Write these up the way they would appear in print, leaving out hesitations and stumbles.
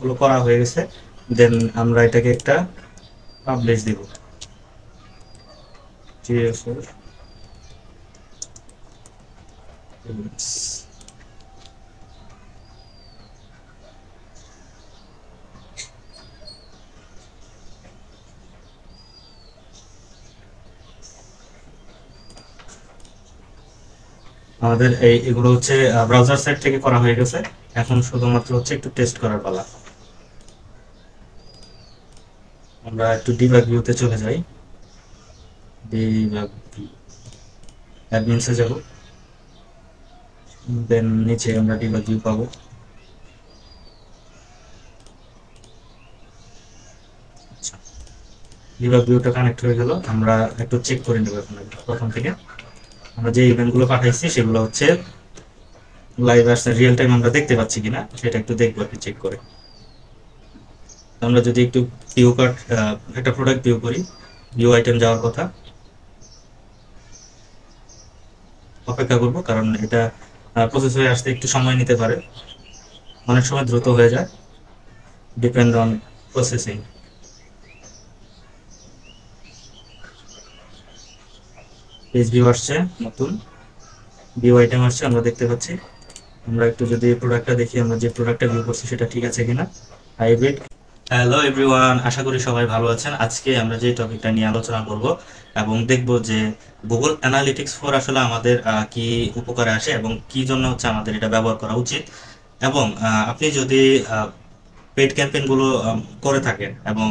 গুলো করা হয়ে গেছে। দেন আমরা এটাকে একটা পাবলিশ দিব। GA4 events। আমাদের এগুলো হচ্ছে ব্রাউজার সাইট থেকে করা হয়ে গেছে। এখন শুধুমাত্র হচ্ছে একটু টেস্ট করার পালা। আমরা একটু ডিবাগ ভিউতে চলে যাই। ডিবাগ ভিউ, অ্যাডমিনসে যাব, দেন নিচে আমরা ডিবাগ ভিউ পাবো। আচ্ছা, ডিবাগ ভিউটা কানেক্ট হয়ে গেল। আমরা একটু চেক করে নেব এখন প্রথম থেকে। আমরা যে ইভেন্টগুলো পাঠাইছি সেগুলো হচ্ছে লাইভ আসছে, রিয়েল টাইম আমরা দেখতে পাচ্ছি কিনা সেটা একটু দেখবো একটু চেক করে। আমরা যদি একটু ভিউ কার্ড, একটা প্রোডাক্ট ভিউ করি, ভিউ আইটেম যাওয়ার কথা, অপেক্ষা করব কারণ এটা প্রসেস হয়ে আসতে একটু সময় নিতে পারে, অনেক সময় দ্রুত হয়ে যায়, depend on processing. Page view আসছে, নতুন ভিউ আইটেম আসছে, আমরা দেখতে পাচ্ছি। আমরা একটু যদি প্রোডাক্টটা দেখি, আমরা যে প্রোডাক্টটা ভিউ করছি সেটা ঠিক আছে কিনা। হাইব্রিড। হ্যালো এভরিওয়ান, আশা করি সবাই ভালো আছেন। আজকে আমরা যে টপিকটা নিয়ে আলোচনা করব এবং দেখব যে গুগল অ্যানালিটিক্স ফোর আসলে আমাদের কি উপকারে আসে এবং কি জন্য হচ্ছে আমাদের এটা ব্যবহার করা উচিত। এবং আপনি যদি পেড ক্যাম্পেইনগুলো করে থাকেন এবং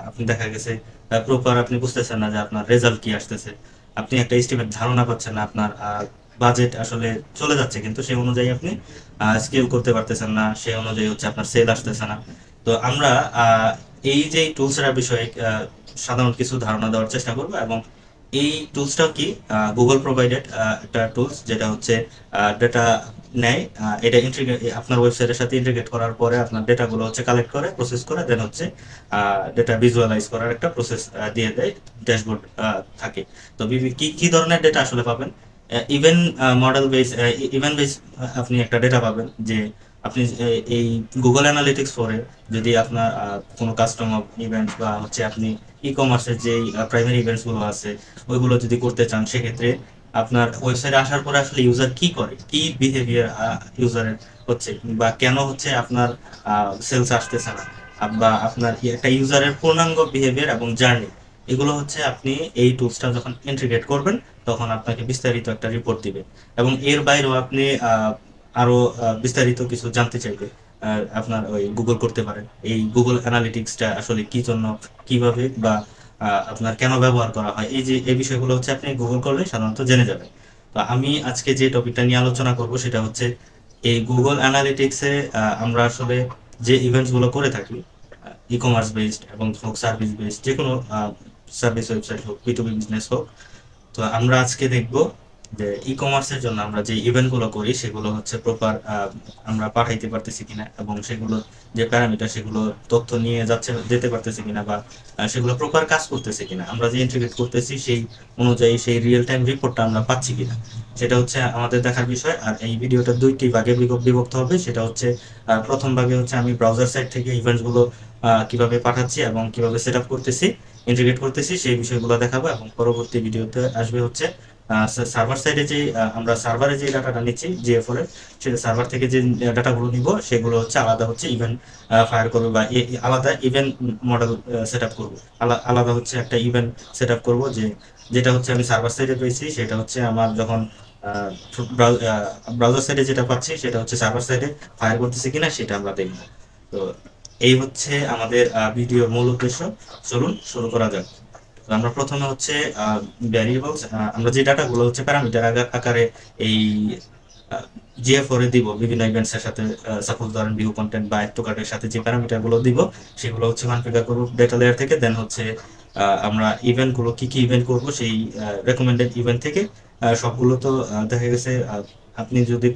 আপনি দেখা গেছে প্রপার আপনি বুঝতেছেন না যে আপনার রেজাল্ট কি আসতেছে, আপনি একটা এস্টিমেট ধারণা পাচ্ছেন না, আপনার বাজেট আসলে চলে যাচ্ছে কিন্তু সেই অনুযায়ী আপনি স্কেল করতে পারতেছেন না, সেই অনুযায়ী হচ্ছে আপনার সেল আসতেছে না। তো আমরা এই যে টুলসের বিষয়ে সাধারণ কিছু ধারণা দেওয়ার চেষ্টা করব। এবং এই টুলসটা কি, গুগল প্রোভাইডেড একটা টুলস, যেটা হচ্ছে ডেটা নেয়, এটা ইন্টিগ্রেট আপনার ওয়েবসাইটের সাথে ইন্টিগ্রেট করার পরে আপনার ডেটাগুলো হচ্ছে কালেক্ট করে, প্রসেস করে, দেন হচ্ছে ডেটা ভিজুয়ালাইজ করার একটা প্রসেস দিয়ে দেয়, ড্যাশবোর্ড থাকে। তো কি কি ধরনের ডেটা আসলে পাবেন, event model base, event base আপনি একটা ডেটা পাবেন। যে আপনি এই গুগল অ্যানালিটিক্স ফোরে যদি আপনার কোনো কাস্টমার ইভেন্ট বা হচ্ছে আপনি ই কমার্সের যে প্রাইমারি ইভেন্টসগুলো আছে ওইগুলো যদি করতে চান, সেক্ষেত্রে আপনার ওয়েবসাইটে আসার পরে আসলে ইউজার কি করে, কি বিহেভিয়ার ইউজারের হচ্ছে, বা কেন হচ্ছে আপনার সেলস আসতেছে না, বা আপনার একটা ইউজারের পূর্ণাঙ্গ বিহেভিয়ার এবং জার্নি, এগুলো হচ্ছে আপনি এই টুলসটা যখন ইন্টিগ্রেট করবেন তখন আপনাকে বিস্তারিত একটা রিপোর্ট দিবে। এবং এর বাইরেও আপনি আরো বিস্তারিত কিছু জানতে চাইলে আপনার ওই গুগল করতে পারেন এই গুগল অ্যানালিটিক্সটা আসলে কি জন্য, কিভাবে, বা আপনার কেন ব্যবহার করা হয়, এই যে এই বিষয়গুলো হচ্ছে আপনি গুগল করলে সাধারণত জেনে যাবেন। তো আমি আজকে যে টপিকটা নিয়ে আলোচনা করব সেটা হচ্ছে এই গুগল অ্যানালিটিক্সে আমরা আসলে যে ইভেন্টসগুলো করে থাকি, ই কমার্স বেসড এবং হোক সার্ভিস বেসড, যে কোনো সার্ভিস ওয়েবসাইট হোক, B2B বিজনেস হোক। তো আমরা আজকে দেখব যে ই কমার্সের জন্য আমরা যে ইভেন্টগুলো করি সেগুলো হচ্ছে প্রপার আমরা পাঠাইতে পারতেছি কিনা, এবং সেগুলো যে প্যারামিটার সেগুলো তথ্য নিয়ে যেতে পারতেছে কিনা, বা সেগুলো প্রপার কাজ করতেছে কিনা, আমরা যে ইন্টিগ্রেট করতেছি সেই অনুযায়ী সেই রিয়েল টাইম রিপোর্টটা আমরা পাচ্ছি কিনা, সেটা হচ্ছে আমাদের দেখার বিষয়। আর এই ভিডিওটা দুইটি ভাগে বিভক্ত হবে। সেটা হচ্ছে প্রথম ভাগে হচ্ছে আমি ব্রাউজার সাইট থেকে ইভেন্টসগুলো কিভাবে পাঠাচ্ছি এবং কিভাবে সেট আপ করতেছি, ইন্টিগ্রেট করতেছি, সেই বিষয়গুলো দেখাবো। এবং পরবর্তী ভিডিওতে আসবে হচ্ছে সার্ভার সাইডে যে আমরা সার্ভারে যে ডাটাটা নিচ্ছি GA4 এর, সেটা সার্ভার থেকে যে ডাটাগুলো নিব সেগুলো হচ্ছে আলাদা হচ্ছে ইভেন্ট ফায়ার করবে, বা আলাদা ইভেন্ট মডেল সেট আপ করবো, আলাদা হচ্ছে একটা ইভেন্ট সেট আপ করবো, যেটা হচ্ছে আমি সার্ভার সাইডে পেয়েছি সেটা হচ্ছে আমার যখন ব্রাউজার সাইডে যেটা পাচ্ছি সেটা হচ্ছে সার্ভার সাইডে ফায়ার করতেছে কিনা সেটা আমরা দেখবো। তো এই হচ্ছে আমাদের ভিডিওর মূল উদ্দেশ্য। চলুন শুরু করা যাক। তো আমরা প্রথমে হচ্ছে ভ্যারিয়েবলস, আমরা যে ডাটাগুলো হচ্ছে প্যারামিটার আকারে এই GA4 এ দিব বিভিন্ন ইভেন্টস এর সাথে, সাপোজ ধরেন ভিউ কন্টেন্ট বা অ্যাড টু কার্টের সাথে যে প্যারামিটার গুলো দিব সেগুলো হচ্ছে কনফিগার করব ডেটা লেয়ার থেকে। দেন হচ্ছে আমরা ইভেন্ট গুলো কি কি ইভেন্ট করব সেই রেকমেন্ডেড ইভেন্ট থেকে সবগুলো তো দেখা গেছে আপনি যদি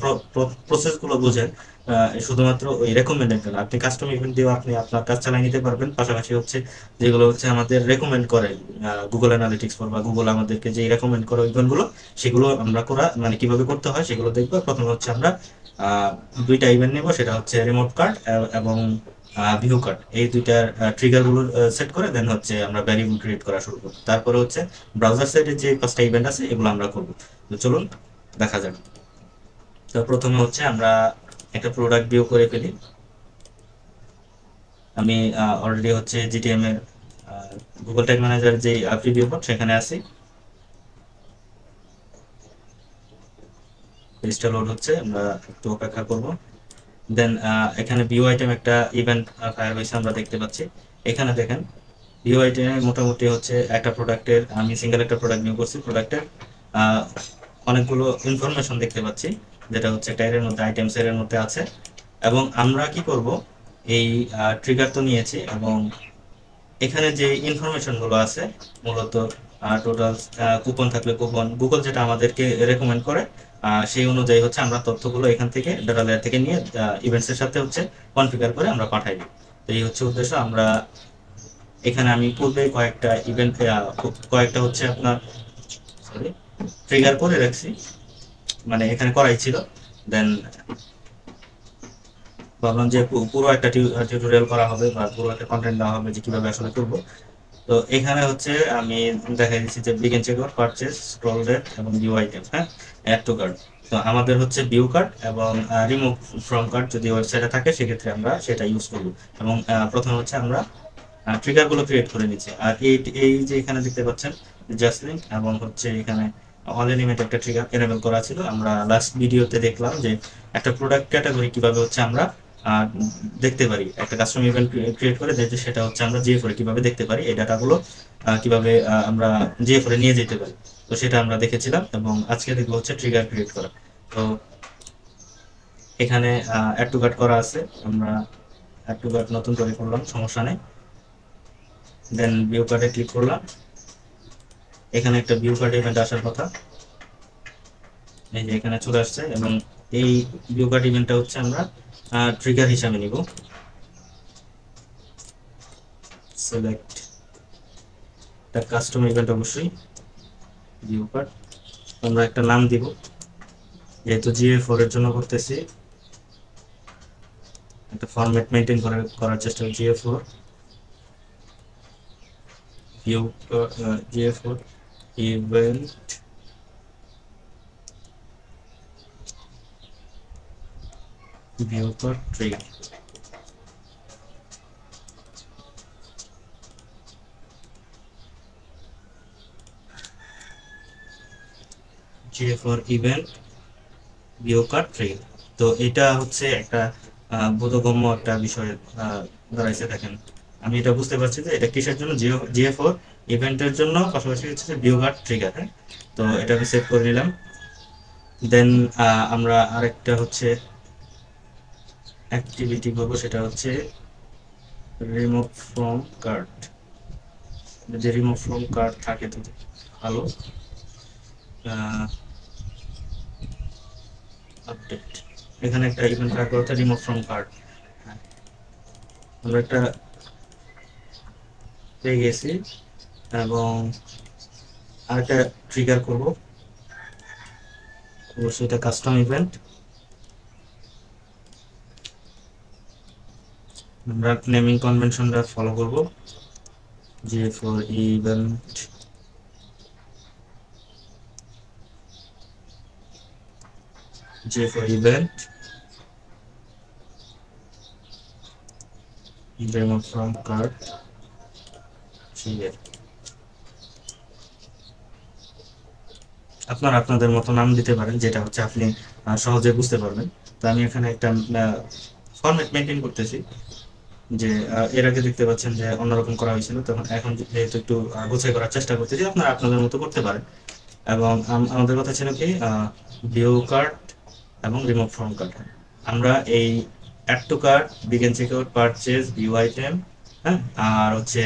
প্রসেস গুলো বুঝেন, শুধুমাত্র ওই রেকমেন্ডেড না, আপনি কাস্টম ইভেন্ট দিয়েও আপনি আপনার কাজ চালিয়ে নিতে পারবেন। পাশাপাশি হচ্ছে যেগুলো হচ্ছে আমাদের রেকমেন্ড করে গুগল অ্যানালিটিক্স ফর, বা গুগল আমাদেরকে যে রেকমেন্ড করে ইভেন্ট গুলো, সেগুলো আমরা করা মানে কিভাবে করতে হয় সেগুলো দেখবো। প্রথমে হচ্ছে আমরা দুইটা ইভেন্ট নেব, সেটা হচ্ছে রিমোট কার্ড এবং ভিউ কার্ড, এই দুইটার ট্রিগার গুলো সেট করে দেন হচ্ছে আমরা ভ্যারিয়েবল ক্রিয়েট করা শুরু করব। তারপরে হচ্ছে ব্রাউজার সাইডে যে 5টা ইভেন্ট আছে এগুলো আমরা করব। তো চলুন দেখা যাক। তো প্রথমে হচ্ছে আমরা একটা প্রোডাক্ট ভিউ করে ফেলি। আমি অলরেডি হচ্ছে জিটিএম এর গুগল ট্যাগ ম্যানেজার যে প্রিভিউ কোড সেখানে আছি। পেজটা লোড হচ্ছে, আমরা একটু অপেক্ষা করব। দেন এখানে ভিউ আইটেম একটা ইভেন্ট ফায়ার হয়েছে আমরা দেখতে পাচ্ছি। এখানে দেখেন ভিউ আইটেমে মোটামুটি হচ্ছে একটা প্রোডাক্টের, আমি সিঙ্গেল একটা প্রোডাক্ট নিউ করছি, প্রোডাক্টের অনেকগুলো ইনফরমেশন দেখতে পাচ্ছি যেটা হচ্ছে ট্যাগের মধ্যে আইটেমস এর মধ্যে আছে। এবং আমরা কি করব, এই ট্রিগার তো নিয়েছি এবং এখানে যে ইনফরমেশন গুলো আছে মূলত টোটাল কুপন থাকলে কুপন, গুগল যেটা আমাদেরকে রেকমেন্ড করে সেই অনুযায়ী হচ্ছে আমরা তথ্যগুলো এখান থেকে ডাটা লেয়ার থেকে নিয়ে ইভেন্টস এর সাথে হচ্ছে কনফিগার করে আমরা পাঠাই দিই। তো এই হচ্ছে উদ্দেশ্য। আমরা এখানে আমি পূর্বে কয়েকটা ইভেন্ট কয়েকটা হচ্ছে আপনার সরি ট্রিগার করে রাখছি, মানে এখানে করাই ছিল। দেন ভাবলাম যে পুরো একটা টিউটোরিয়াল করা হবে বা পুরো একটা কন্টেন্ট দেওয়া হবে যে কিভাবে আসলে করবো। তো এখানে হচ্ছে আমি দেখাই দিচ্ছি যে begin checkout, purchase, scroll date এবং ভিউ আইটেম, হ্যাঁ, অ্যাড টু কার্ট। তো আমাদের হচ্ছে ভিউ কার্ট এবং রিমুভ ফ্রম কার্ট যদি ওয়েবসাইটে থাকে সেক্ষেত্রে আমরা সেটা ইউজ করব। এবং প্রথমে হচ্ছে আমরা ট্রিগার গুলো ক্রিয়েট করে নিচ্ছি। আর এই যে এখানে দেখতে পাচ্ছেন জাসলিন এবং হচ্ছে এখানে অল এলিমেন্ট একটা ট্রিগার এনেবল করা ছিল। আমরা লাস্ট ভিডিওতে দেখলাম যে একটা প্রোডাক্ট ক্যাটাগরি কিভাবে হচ্ছে আমরা দেখতে পারি, একটা কাস্টম ইভেন্ট ক্রিয়েট করে যে সেটা হচ্ছে আমরা জিএফ এ কিভাবে দেখতে পারি, এই ডাটাগুলো কিভাবে আমরা জিএফ এ নিয়ে যেতে পারি। তো সেটা আমরা দেখেছিলাম এবং আজকে দেখবো হচ্ছে ট্রিগার ক্রিয়েট করা। তো এখানে অ্যাড টু কার্ট করা আছে, আমরা অ্যাড টু কার্ট নতুন করে করলাম, সমস্যা নেই। দেন ভিউ কার্ডে ক্লিক করলাম। এখানে একটা ভিউ কার্ড ইভেন্ট আসার কথা, এই যে এখানে চলে আসছে। এবং এই ভিউ কার্ড ইভেন্টটা হচ্ছে আমরা ট্রিগার হিসাবে নিব। সিলেক্ট একটা কাস্টম ইভেন্ট, অবশ্যই ভিউ কার্ড। আমরা একটা নাম দিব, যেহেতু জিএ4 এর জন্য করতেছি একটা ফরম্যাট মেইনটেইন করার চেষ্টা করি। জিএ4 view জিএ4 event view card trigger. জিএ4 event view card trigger. তো এটা হচ্ছে একটা বোধগম্য একটা বিষয় দাঁড়াইছে। দেখেন আমি এটা বুঝতে পারছি যে এটা কিসের জন্য, জিএ4 ইভেন্টের জন্য, পাশাপাশি হচ্ছে ভিউ কার্ড ট্রিগার। হ্যাঁ, তো এটা আমি সেভ করে নিলাম। দেন আমরা আরেকটা হচ্ছে অ্যাক্টিভিটি করবো, সেটা হচ্ছে রিমুভ ফ্রম কার্ট। যদি রিমুভ ফ্রম কার্ট থাকে তো ভালো। আপডেট, এখানে একটা ইভেন্ট ট্র্যাক করতে রিমুভ ফ্রম কার্ট আমরা একটা পেয়ে গেছি। এবং আরেকটা ট্রিগার করব, অবশ্যই এটা কাস্টম ইভেন্ট। আমরা নেমিং কনভেনশনটা ফলো করব, জিএ4 event জিএ4 event remove from cart trigger। আপনারা আপনাদের মতো নাম দিতে পারেন, যেটা হচ্ছে আপনি সহজে বুঝতে পারবেন। তো আমি এখানে একটা ফরম্যাট মেইনটেইন করতেছি, যে এর আগে দেখতে পাচ্ছেন যে অন্যরকম করা হয়েছিল, তখন এখন যেহেতু একটু গোছাই করার চেষ্টা করতেছি, আপনারা আপনাদের মতো করতে পারেন। এবং আমাদের কথা ছিল কি ভিউ কার্ট এবং রিমুভ ফ্রম কার্ট। আমরা এই add to cart, begin checkout, purchase, view item, হ্যাঁ, আর হচ্ছে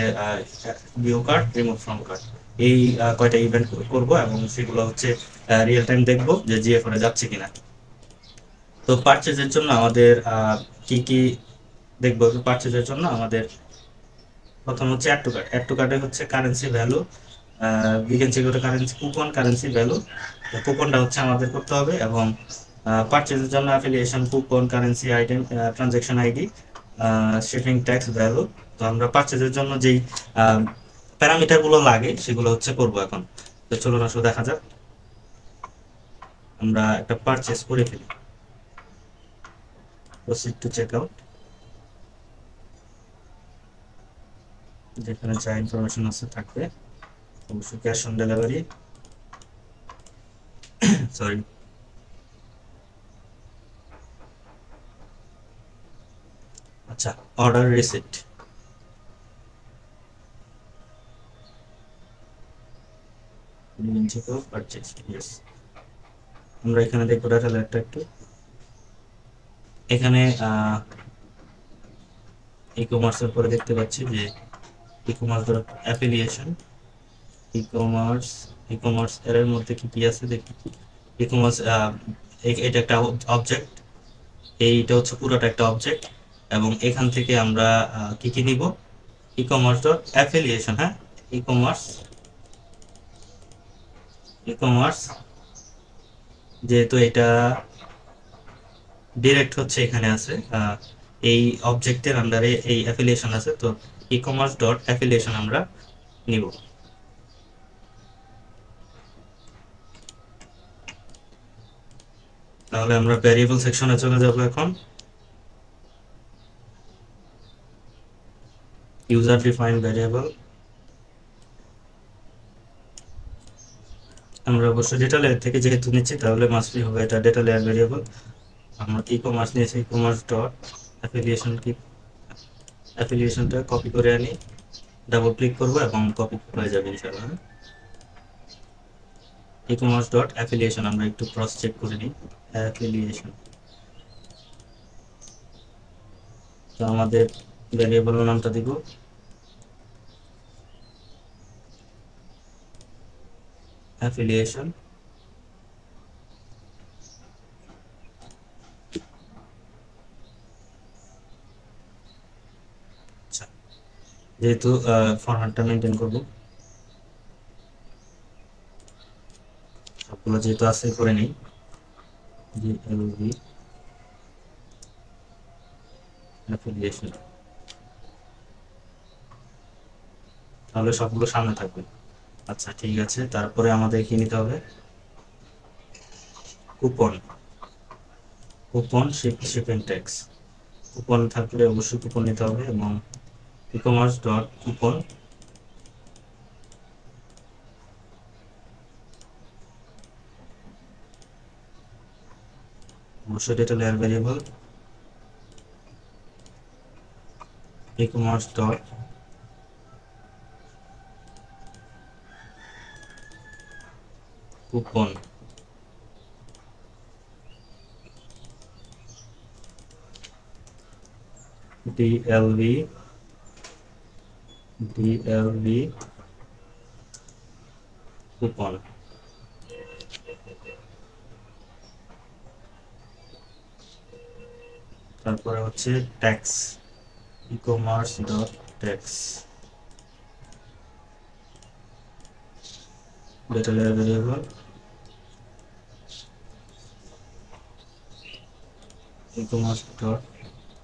view cart, remove from cart, এই কয়টা ইভেন্ট করব এবং সেগুলো হচ্ছে রিয়েল টাইম দেখবো যে জিএফ এ যাচ্ছে কিনা। তো পারচেজের জন্য আমাদের কি কি দেখবো, পারচেজের জন্য আমাদের প্রথম হচ্ছে add to cart. Add to কার্টে হচ্ছে কারেন্সি ভ্যালু, বিগিন চেকআউটে কারেন্সি কুপন, কারেন্সি ভ্যালু, কুপনটা হচ্ছে আমাদের করতে হবে। এবং পারচেজের জন্য affiliation coupon, currency item, transaction ID, shipping tax value. তো আমরা পারচেজের জন্য যেই প্যারামিটার গুলো লাগে সেগুলো হচ্ছে করব এখন। তো চলুন আসলে দেখা যাক। আমরা একটা পারচেজ করে ফেলি, প্রসিড টু চেক আউট, যেখানে যা ইনফরমেশন আছে থাকবে। অবশ্যই ক্যাশ অন ডেলিভারি, সরি, আচ্ছা, অর্ডার রিসিপ্ট, পারচেজ, ইয়েস। আমরা এখানে দেখবো ডাটা লেয়ারটা একটু। এখানে ই কমার্সের পরে দেখতে পাচ্ছি যে e commerce affiliation, e commerce, e commerce এর মধ্যে কি কি আছে দেখি। ই কমার্স, এটা একটা অবজেক্ট, এইটা হচ্ছে পুরোটা একটা অবজেক্ট, এবং এখান থেকে আমরা কি কি নিব, ই কমার্স ডট অ্যাফিলিয়েশন। হ্যাঁ, ই কমার্স, ই কমার্স যেহেতু এটা ডিরেক্ট হচ্ছে এখানে আছে, এই অবজেক্টের আন্ডারে এই অ্যাফিলিয়েশন আছে, তো ই কমার্স ডট অ্যাফিলিয়েশন আমরা নিব। তাহলে আমরা ভ্যারিয়েবল সেকশনে চলে যাব এখন। ইউজার ডিফাইন ভ্যারিয়েবল, আমরা অবশ্যই ডেটা লেয়ার থেকে যেহেতু নিচ্ছি তাহলে মাস্ট বি হবে এটা ডেটা লেয়ার ভ্যারিয়েবল। আমরা ই কমার্স নিয়েছি, ই কমার্স ডট অ্যাফিলিয়েশন, কি অ্যাফিলিয়েশনটা কপি করে আনি, ডাবল ক্লিক করবো এবং কপি হয়ে যাবে ইনশাআল্লাহ। ই কমার্স ডট অ্যাফিলিয়েশন, আমরা একটু ক্রস চেক করে নিই। অ্যাফিলিয়েশন, তো আমাদের ভ্যারিয়েবলের নামটা দিব অ্যাফিলিয়েশন। আচ্ছা, যেহেতু ফরম্যাটটা মেনটেন করব, সবগুলো যেহেতু আছে করে নিই, জিএলভি অ্যাফিলিয়েশন, তাহলে সবগুলো সামনে থাকবে। আচ্ছা ঠিক আছে, তারপরে আমাদের কি নিতে হবে, coupon, coupon shipping tax, coupon থাকলে অবশ্যই কুপন নিতে হবে, এবং ই কমার্স ডট কুপন, অবশ্যই data layer variable, ecommerce dot coupon, DLV, DLV coupon. তারপরে হচ্ছে tax, ecommerce dot tax, data layer variable, ecommerce dot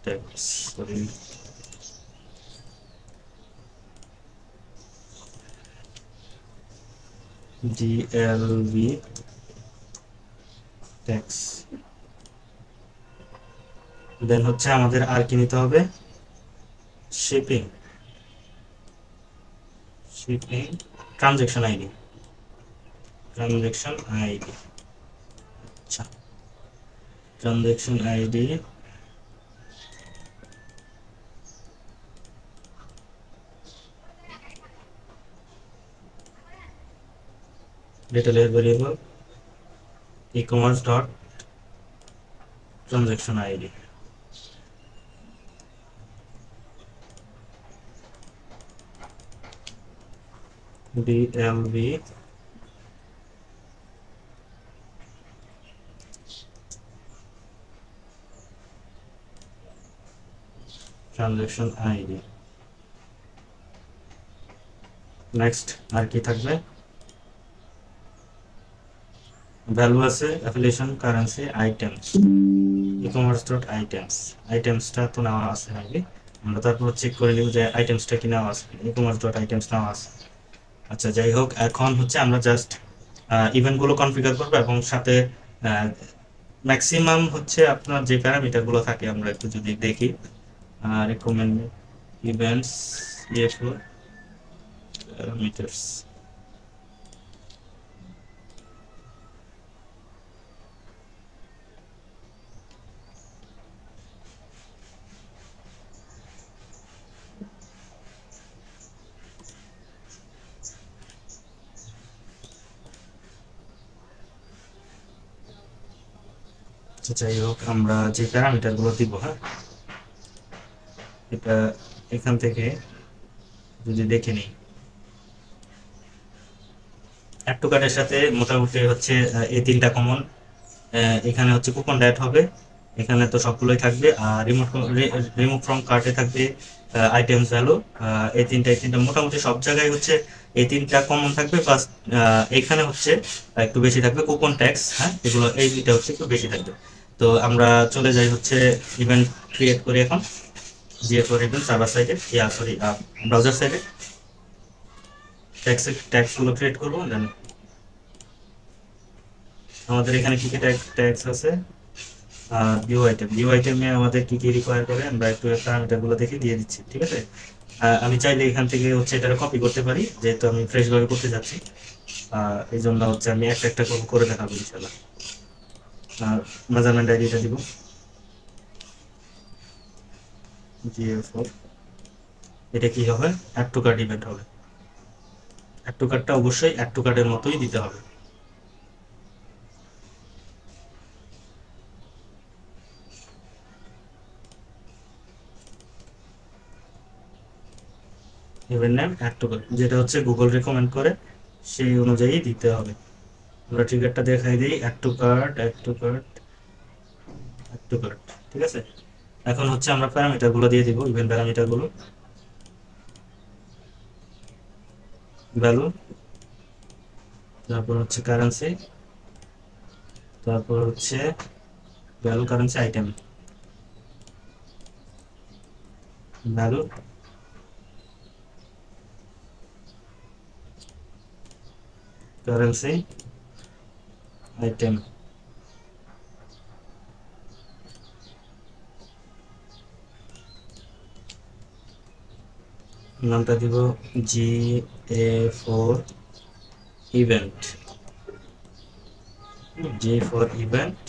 tax, sorry, DLV tax. Then হচ্ছে আমাদের আর কি নিতে হবে, shipping, shipping transaction ID, transaction ID, আচ্ছা, transaction ID, data layer variable, ecommerce dot transaction ID, DLV transaction ID. Next আর কি থাকবে, ভ্যালু আছে, affiliation currency items, e-commerce dot items, আইটেমসটা তো নেওয়া আছে আগে, আমরা তারপর চেক করে নিব যে আইটেমসটা কি নেওয়া আছে, e-commerce ডট আইটেমস নেওয়া আছে। আচ্ছা যাই হোক, এখন হচ্ছে আমরা জাস্ট ইভেন্টগুলো কনফিগার করবো এবং সাথে ম্যাক্সিমাম হচ্ছে আপনার যে প্যারামিটারগুলো থাকে আমরা একটু যদি দেখি, রেকমেন্ড ইভেন্টস প্যারামিটারস, যাই হোক আমরা যে প্যারামিটারগুলো দিব, হ্যাঁ এটা এখান থেকে যদি দেখে নিই, অ্যাড টু কার্টের সাথে মোটামুটি হচ্ছে এই তিনটা কমন, এখানে হচ্ছে কুপন অ্যাড হবে, এখানে তো সবগুলোই থাকবে, আর রিমুভ ফ্রম কার্টে থাকবে আইটেমস ভ্যালু, এই তিনটা মোটামুটি সব জায়গায় হচ্ছে এই তিনটা কমন থাকবে, প্লাস এখানে হচ্ছে একটু বেশি থাকবে কুপন ট্যাক্স, হ্যাঁ এগুলো এই দুইটা হচ্ছে একটু বেশি থাকবে। তো আমরা চলে যাই হচ্ছে ইভেন্ট ক্রিয়েট করি এখন, GA4 ইভেন্ট সার্ভার সাইডে, সরি ব্রাউজার সাইডে ট্যাক্সগুলো ক্রিয়েট করবো। দেন আমাদের এখানে কি কি ট্যাক্স আছে, ভিউ আইটেমে আমাদের কি কি রিকোয়ার করে আমরা একটু প্যারামিটারগুলো দেখে দিয়ে দিচ্ছি, ঠিক আছে। আমি চাইলে এখান থেকে হচ্ছে এটা কপি করতে পারি, যেহেতু আমি ফ্রেশ ভাবে করতে যাচ্ছি, এই জন্য হচ্ছে আমি একটা একটা করে দেখাবো ইনশাল্লাহ। মেজারমেন্ট আইডিটা দিব GA4, এটা কি হবে, অ্যাড টু কার্ট ইভেন্ট হবে, অ্যাড টু কার্টটা অবশ্যই অ্যাড টু কার্টের মতোই দিতে হবে। Event name add to cart, যেটা হচ্ছে গুগল রেকমেন্ড করে সেই অনুযায়ী দিতে হবে। আমরা ট্রিগারটা দেখাই দিই, add to cart add to cart add to cart, ঠিক আছে। এখন হচ্ছে আমরা প্যারামিটারগুলো দিয়ে দিব, ইভেন্ট প্যারামিটারগুলো, ভ্যালু, তারপর হচ্ছে কারেন্সি, তারপর হচ্ছে value currency item, value currency item, নামটা দিব GA4 event, GA4 event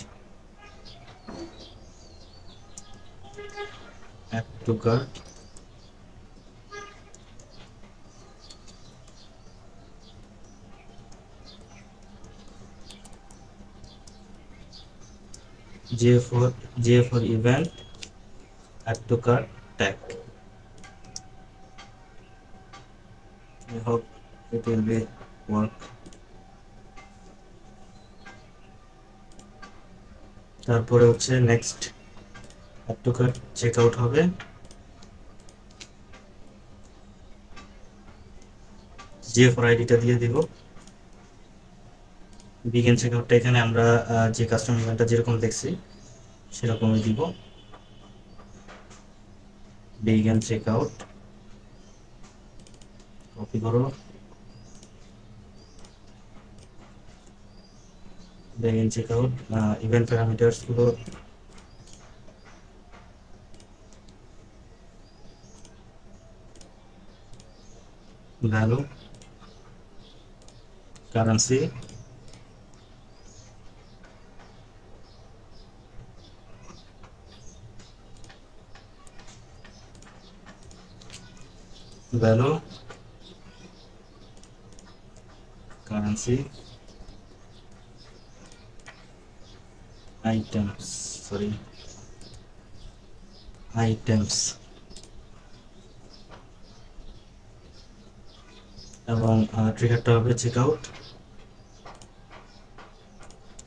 add to cart, GA4 event add to cart tag. I hope it will be work. তারপরে হচ্ছে next add to cart checkout হবে, GA4 আইডিটা দিয়ে দিব, begin চেকআউটটা এখানে আমরা যে কাস্টমার ইভেন্টটা যেরকম দেখছি সেরকমই দিব, বিগিন চেকআউট কপি করো, বিগিন চেকআউট, ইভেন্ট প্যারামিটারস গুলো value currency value currency items, sorry items, এবং ট্রিগারটা হবে চেকআউট,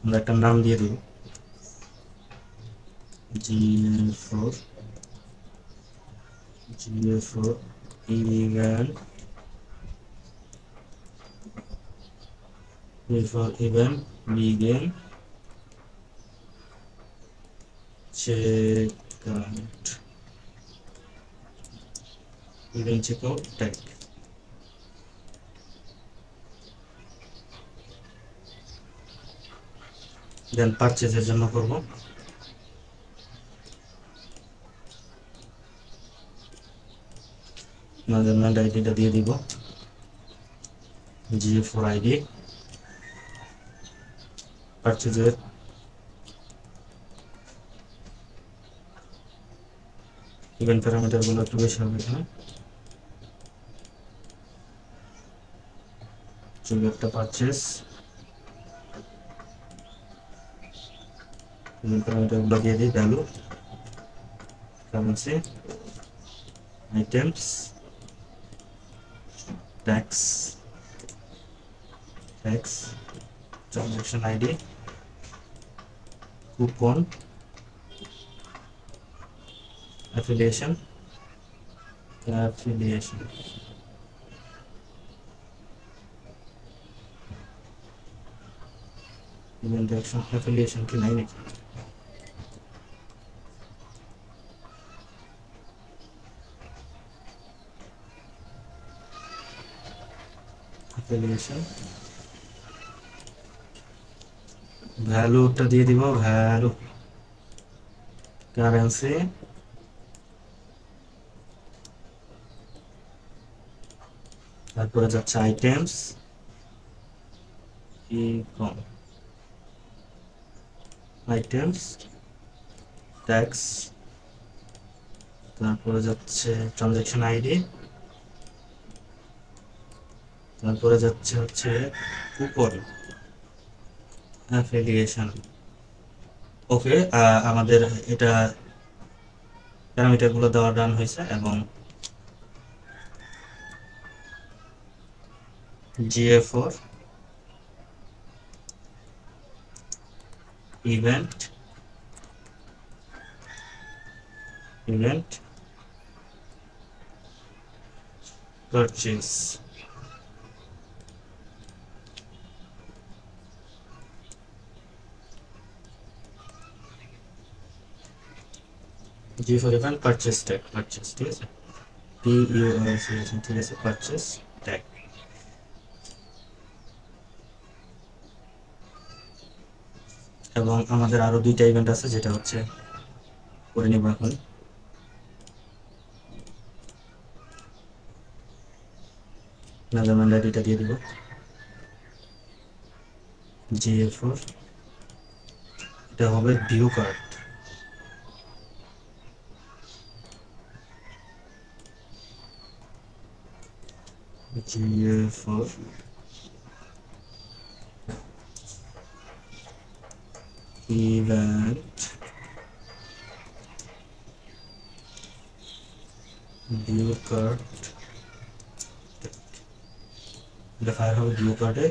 আমরা একটা নাম দিয়ে দিব GA4 event, GA4 event begin check out event checkout tag, দেন পারচেজের জন্য করব মেজারমেন্ট আইডিটা দিয়ে দিব GA4 আইডি পারচেজের ইভেন্ট প্যারামিটার গুলো একটু বেশি হবে এখানে একটা পারচেজ ইভেন্ট প্যারামিটার গুলো দিয়ে দিই value currency items tax transaction ID coupon affiliation event action affiliation की नहीं लिखी affiliation ভ্যালুটা দিয়ে দিব ভ্যালু কারেন্সি তারপরে যাচ্ছে আইটেমস ই-কম আইটেমস ট্যাক্স তারপরে যাচ্ছে ট্রানজাকশন আইডি তারপরে যাচ্ছে হচ্ছে কুপন অ্যাফিলিয়েশন ওকে আমাদের এটা প্যারামিটারগুলো দেওয়া ডান হয়েছে এবং GA4 event purchase G4 event purchase tag purchase ঠিক আছে PURCS ঠিক আছে purchase tag এবং আমাদের আরো দুইটা ইভেন্ট আছে যেটা হচ্ছে করে নিব এখন মেজারমেন্ট আইডিটা দিয়ে দিব GA4 এটা হবে view card GA4 event view card এটা ফায়ার হবে ভিউ কার্ডে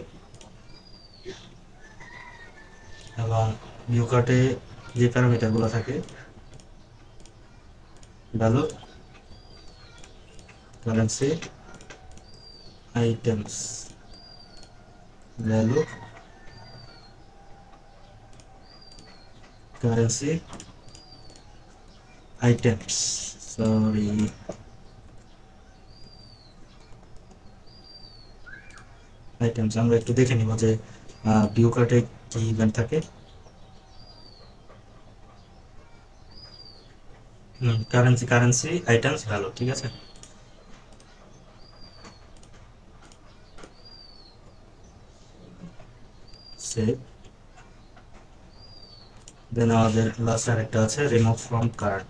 এবং ভিউ কার্ডে যে প্যারামিটারগুলো থাকে value currency items value currency items sorry items আমরা একটু দেখে নিব যে ভিউ কার্ডে কি ইভেন্ট থাকে কারেন্সি আইটেমস ভ্যালু ঠিক আছে সেভ দেন আমাদের লাস্ট আরেকটা আছে রিমুভ ফ্রম কার্ট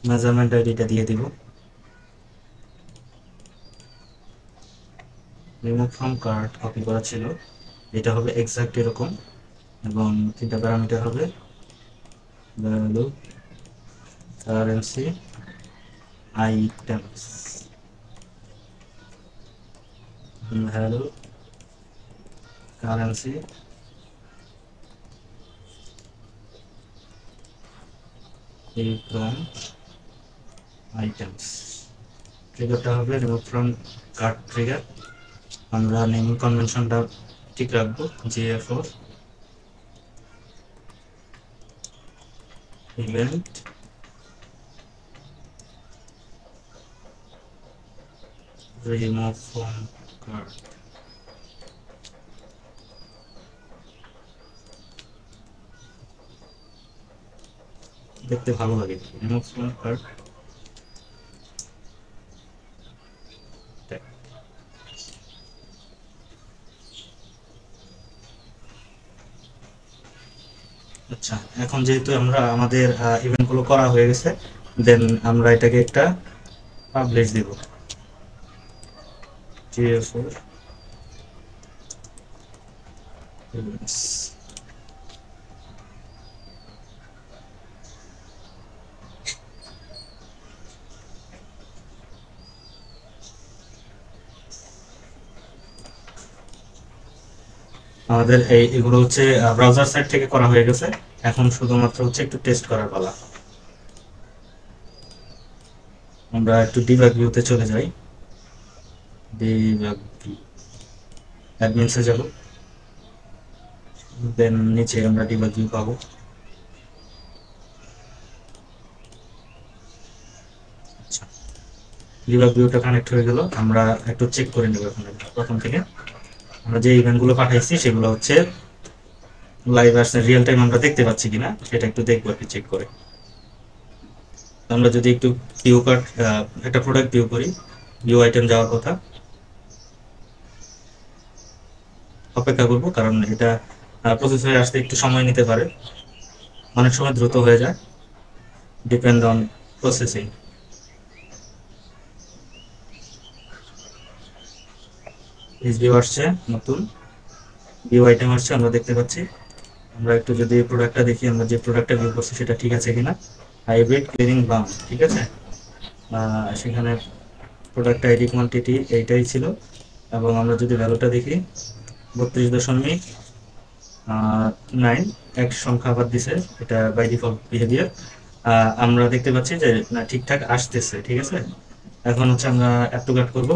মেজারমেন্ট আইডিটা দিয়ে দিব রিমুভ ফ্রম কার্ট কপি করা ছিল এটা হবে এক্সাক্ট এরকম এবং তিনটা প্যারামিটার হবে value currency items value currency items ট্রিগারটা হবে রিমুভ ফ্রম কার্ট ট্রিগার আমরা নেমিং কনভেনশনটা ঠিক রাখবো GA4 event remove from cart. দেখতে ভালো লাগে রিমুভ ফ্রম কার্ট। আচ্ছা, এখন যেহেতু আমরা আমাদের ইভেন্টগুলো করা হয়ে গেছে, দেন আমরা এটাকে একটা পাবলিশ দিব। GA4 events। আমাদের এগুলো হচ্ছে ব্রাউজার সাইট থেকে করা হয়ে গেছে, এখন শুধুমাত্র হচ্ছে একটু টেস্ট করার পালা। আমরা একটু ডিবাগ ভিউতে চলে যাই। ডিবাগ ভিউ, অ্যাডমিনসে যাব, দেন নিচে আমরা ডিবাগ ভিউ পাবো। আচ্ছা, ডিবাগ ভিউটা কানেক্ট হয়ে গেল। আমরা একটু চেক করে নেব এখন প্রথম থেকে আমরা যে ইভেন্টগুলো পাঠাইছি সেগুলো হচ্ছে লাইভ আসছে, রিয়েল টাইম আমরা দেখতে পাচ্ছি কিনা সেটা একটু দেখবো আর কি চেক করে। আমরা যদি একটু ভিউ কার্ড একটা প্রোডাক্ট ভিউ করি, ভিউ আইটেম যাওয়ার কথা, অপেক্ষা করবো কারণ এটা প্রসেস হয়ে আসতে একটু সময় নিতে পারে, অনেক সময় দ্রুত হয়ে যায়, ডিপেন্ড অন প্রসেসিং। ভিউ আসছে, নতুন ভিউ আইটেম আসছে, আমরা দেখতে পাচ্ছি। আমরা একটু যদি প্রোডাক্টটা দেখি, আমরা যে প্রোডাক্টটা ভিউ করছি সেটা ঠিক আছে কিনা। হাইব্রিড ক্লিনিং বাম, ঠিক আছে। সেখানে প্রোডাক্ট আইডি কোয়ান্টিটি এইটাই ছিল, এবং আমরা যদি ভ্যালুটা দেখি 32.9 এক সংখ্যা আবার দিছে, এটা বাই ডিফল্ট বিহেভিয়ার। আমরা দেখতে পাচ্ছি যে না ঠিকঠাক আসতেছে, ঠিক আছে। এখন হচ্ছে আমরা অ্যাড টু কার্ট করবো।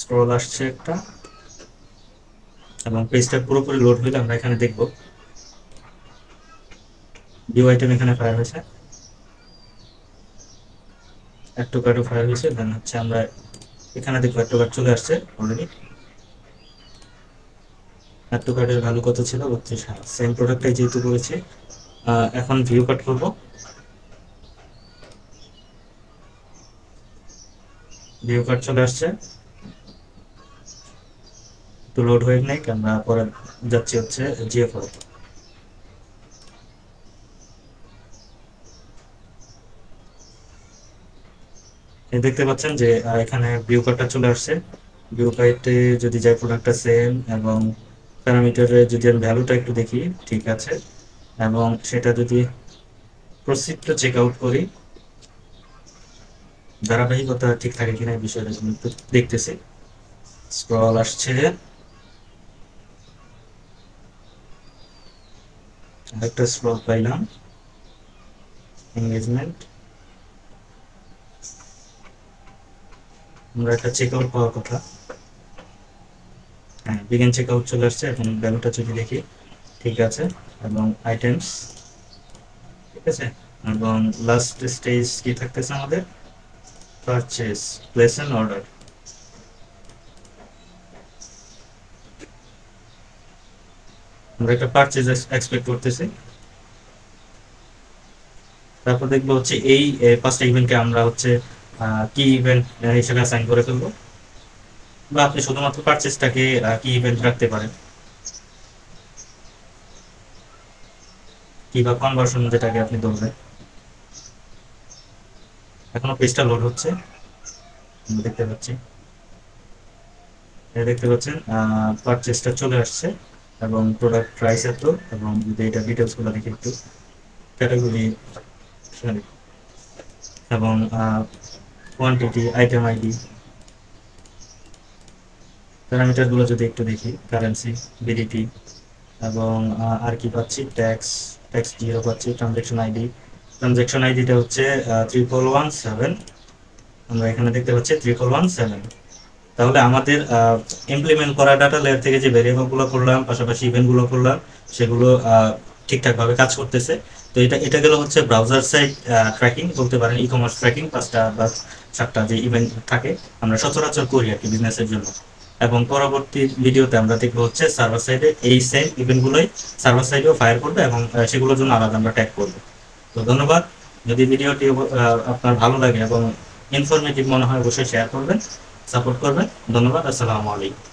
স্ক্রল আসছে একটা, এবং পেজটা পুরোপুরি লোড হইলে আমরা এখানে দেখব ভিউ আইটেম এখানে ফায়ার হয়েছে, অ্যাড টু কার্টও ফায়ার হয়েছে। দেন হচ্ছে আমরা এখানে দেখবো অ্যাড টু কার্ট চলে আসছে অলরেডি। অ্যাড টু কার্টের ভ্যালু কত ছিল? 32। সেম প্রোডাক্টটাই যেহেতু করেছি, এখন ভিউ কাট করব। ভিউ কাট চলে আসছে, একটু লোড হয়ে নেই, আমরা পরে যাচ্ছি হচ্ছে GA4। দেখতে পাচ্ছেন যে এখানে ভিউ কাটটা চলে আসছে। ভিউ কাটে যদি যাই প্রোডাক্টটা সেম, এবং প্যারামিটারে যদি আমি ভ্যালুটা একটু দেখি ঠিক আছে, এবং সেটা যদি প্রসিড টু চেক আউট করি, ধারাবাহিকতা ঠিক থাকে কিনা এই বিষয়টা একটু দেখতেছি। স্ক্রল আসছে, একটা স্ক্রল পাইলাম, এঙ্গেজমেন্ট, আমরা একটা চেক আউট পাওয়ার কথা। হ্যাঁ, বিগিন চেক আউট চলে আসছে। এখন ভ্যালুটা যদি দেখি ঠিক আছে, এবং আইটেমস ঠিক আছে, এবং লাস্ট স্টেজ কি থাকতেছে আমাদের? Purchase, place N order. আমরা একটা পারচেজ এক্সপেক্ট করতেছি। তারপর দেখবো হচ্ছে এই পাঁচটা ইভেন্টকে আমরা হচ্ছে কি ইভেন্ট হিসেবে অ্যাসাইন করে ফেলবো, বা আপনি শুধুমাত্র পারচেজটাকে কি ইভেন্ট রাখতে পারেন, কিংবা কনভার্সন যেটাকে আপনি ধরবেন। এখনো পেজটা লোড হচ্ছে, দেখতে পাচ্ছি, দেখতে পাচ্ছেন পারচেজটা চলে আসছে, এবং প্রোডাক্ট প্রাইস এত, এবং যদি এটা ডিটেলস গুলো দেখি একটু, ক্যাটাগরি এবং কোয়ান্টিটি, আইটেম আইডি, প্যারামিটার গুলো যদি একটু দেখি, কারেন্সি, বিডিটি, এবং আর কি পাচ্ছি, ট্যাক্স, ট্যাক্স 0 পাচ্ছি, ট্রানজ্যাকশন আইডি, ট্রানজ্যাকশন আইডিটা হচ্ছে 3117, আমরা এখানে দেখতে পাচ্ছি 3117। তাহলে আমাদের ইমপ্লিমেন্ট করা ডাটা লেয়ার থেকে যে ভেরিয়েবলগুলো করলাম, পাশাপাশি ইভেন্টগুলো করলাম, সেগুলো ঠিকঠাকভাবে কাজ করতেছে। তো এটা গেল হচ্ছে ব্রাউজার সাইড ট্র্যাকিং বলতে পারেন, ই কমার্স ট্র্যাকিং, 5টা বা 7টা যে ইভেন্ট থাকে আমরা সচরাচর করি আর কি বিজনেসের জন্য। এবং পরবর্তী ভিডিওতে আমরা দেখবো হচ্ছে সার্ভার সাইডে এই সেম ইভেন্টগুলোই সার্ভার সাইডেও ফায়ার করবে এবং সেগুলোর জন্য আলাদা আমরা ট্যাগ করবো। তো ধন্যবাদ। যদি ভিডিওটি আপনার ভালো লাগে এবং ইনফরমেটিভ মনে হয় অবশ্যই শেয়ার করবেন, সাপোর্ট করবেন। ধন্যবাদ। আসসালামু আলাইকুম।